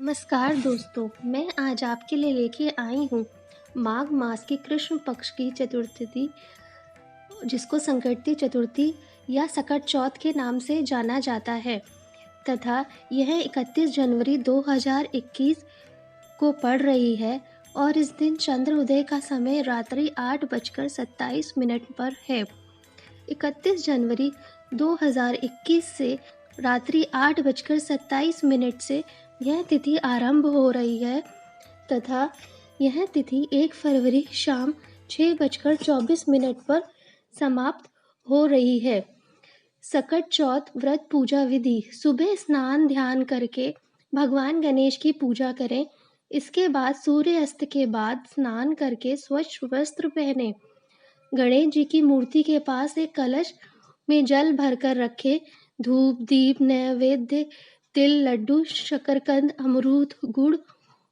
नमस्कार दोस्तों, मैं आज आपके लिए लेके आई हूँ माघ मास की कृष्ण पक्ष की चतुर्थी, जिसको संकटती चतुर्थी या सकट चौथ के नाम से जाना जाता है तथा यह 31 जनवरी 2021 को पड़ रही है और इस दिन चंद्र उदय का समय रात्रि 8:27 पर है। 31 जनवरी 2021 से रात्रि 8:27 से यह तिथि आरंभ हो रही है तथा यह तिथि 1 फरवरी शाम 6:24 पर समाप्त हो रही है। सकट चौथ व्रत पूजा विधि: सुबह स्नान ध्यान करके भगवान गणेश की पूजा करें। इसके बाद सूर्य अस्त के बाद स्नान करके स्वच्छ वस्त्र पहने। गणेश जी की मूर्ति के पास एक कलश में जल भरकर रखें। धूप दीप नैवेद्य तिल लड्डू शकरकंद अमरूद गुड़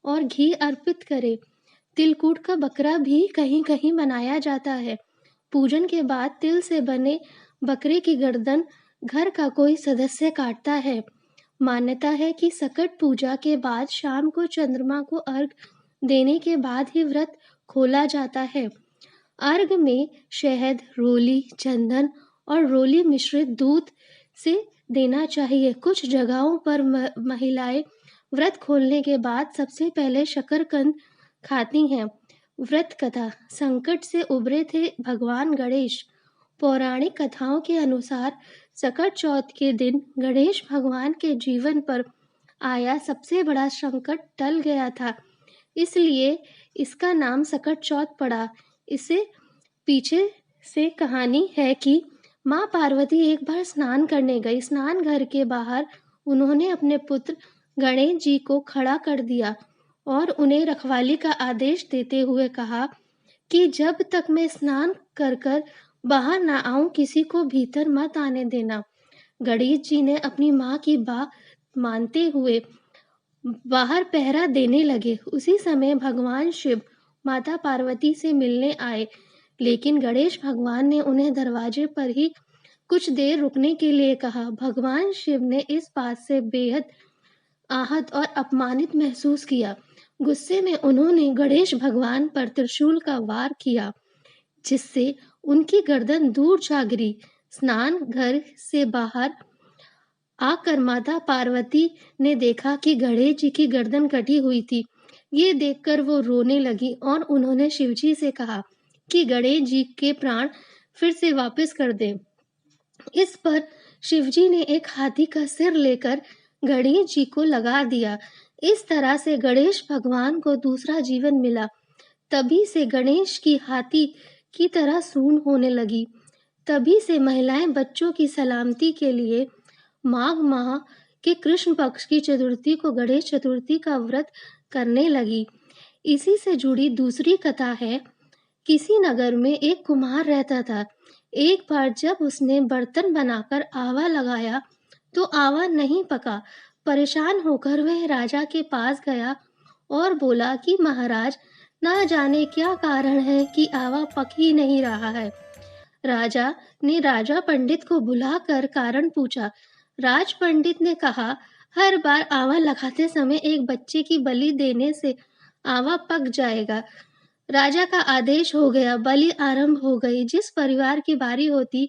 और घी अर्पित करें। तिलकूट का बकरा भी कहीं कहीं बनाया जाता है। पूजन के बाद तिल से बने बकरे की गर्दन घर का कोई सदस्य काटता है। मान्यता है कि सकट पूजा के बाद शाम को चंद्रमा को अर्घ देने के बाद ही व्रत खोला जाता है। अर्घ में शहद रोली चंदन और रोली मिश्रित दूध से देना चाहिए। कुछ जगहों पर महिलाएं व्रत खोलने के बाद सबसे पहले शकरकंद खाती हैं। व्रत कथा: संकट से उबरे थे भगवान गणेश। पौराणिक कथाओं के अनुसार सकट चौथ के दिन गणेश भगवान के जीवन पर आया सबसे बड़ा संकट टल गया था, इसलिए इसका नाम सकट चौथ पड़ा। इसे पीछे से कहानी है कि माँ पार्वती एक बार स्नान करने गई। स्नान घर के बाहर उन्होंने अपने पुत्र गणेश जी को खड़ा कर दिया और उन्हें रखवाली का आदेश देते हुए कहा कि जब तक मैं स्नान कर कर बाहर ना आऊं किसी को भीतर मत आने देना। गणेश जी ने अपनी माँ की बात मानते हुए बाहर पहरा देने लगे। उसी समय भगवान शिव माता पार्वती से मिलने आए, लेकिन गणेश भगवान ने उन्हें दरवाजे पर ही कुछ देर रुकने के लिए कहा। भगवान शिव ने इस बात से बेहद आहत और अपमानित महसूस किया। गुस्से में उन्होंने गणेश भगवान पर त्रिशूल का वार किया, जिससे उनकी गर्दन दूर जा गिरी। स्नान घर से बाहर आकर माता पार्वती ने देखा कि गणेश जी की गर्दन कटी हुई थी। ये देखकर वो रोने लगी और उन्होंने शिवजी से कहा कि गणेश जी के प्राण फिर से वापस कर दें। इस पर शिवजी ने एक हाथी का सिर लेकर गणेश जी को लगा दिया। इस तरह से गणेश भगवान को दूसरा जीवन मिला। तभी से गणेश की हाथी की तरह सूंड होने लगी। तभी से महिलाएं बच्चों की सलामती के लिए माघ माह के कृष्ण पक्ष की चतुर्थी को गणेश चतुर्थी का व्रत करने लगी। इसी से जुड़ी दूसरी कथा है। किसी नगर में एक कुम्हार रहता था। एक बार जब उसने बर्तन बनाकर आवा लगाया तो आवा नहीं पका। परेशान होकर वह राजा के पास गया और बोला कि महाराज, ना जाने क्या कारण है कि आवा पक ही नहीं रहा है। राजा ने राजा पंडित को बुलाकर कारण पूछा। राज पंडित ने कहा, हर बार आवा लगाते समय एक बच्चे की बलि देने से आवा पक जाएगा। राजा का आदेश हो गया। बलि आरंभ हो गई। जिस परिवार की बारी होती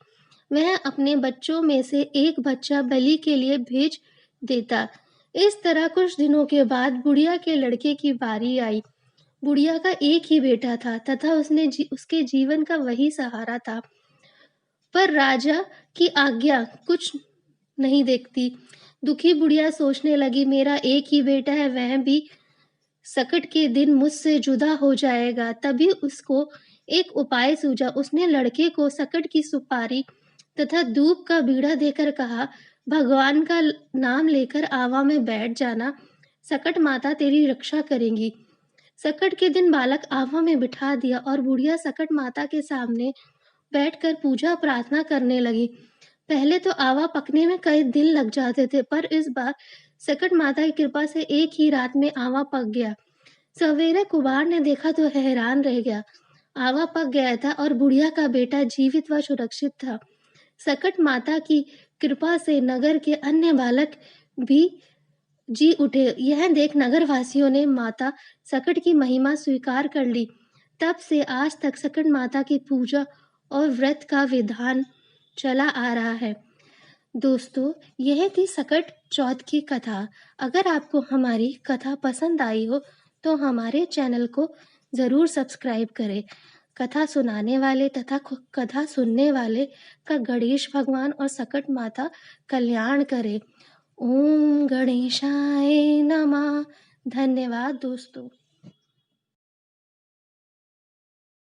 वह अपने बच्चों में से एक बच्चा बलि के लिए भेज देता। इस तरह कुछ दिनों के बाद बुढ़िया के लड़के की बारी आई। बुढ़िया का एक ही बेटा था तथा उसके जीवन का वही सहारा था, पर राजा की आज्ञा कुछ नहीं देखती। दुखी बुढ़िया सोचने लगी, मेरा एक ही बेटा है, वह भी सकट के दिन मुझसे जुदा हो जाएगा। तभी उसको एक उपाय सूझा। उसने लड़के को सकट की सुपारी तथा दूब का बीड़ा देकर कहा, भगवान का नाम लेकर आवा में बैठ जाना, सकट माता तेरी रक्षा करेंगी। सकट के दिन बालक आवा में बिठा दिया और बुढ़िया सकट माता के सामने बैठकर पूजा प्रार्थना करने लगी। पहले तो आवा पकने में कई दिन लग जाते थे, पर इस बार सकट माता की कृपा से एक ही रात में आवा पक गया। सवेरे कुम्हार ने देखा तो हैरान रह गया। आवा पक गया था और बुढ़िया का बेटा जीवित व सुरक्षित था। सकट माता की कृपा से नगर के अन्य बालक भी जी उठे। यह देख नगरवासियों ने माता सकट की महिमा स्वीकार कर ली। तब से आज तक सकट माता की पूजा और व्रत का विधान चला आ रहा है। दोस्तों, यह थी सकट चौथ की कथा। अगर आपको हमारी कथा पसंद आई हो, तो हमारे चैनल को ज़रूर सब्सक्राइब करें। कथा सुनाने वाले तथा कथा सुनने वाले का गणेश भगवान और सकट माता कल्याण करे। ओम गणेशाय नमः। धन्यवाद दोस्तों।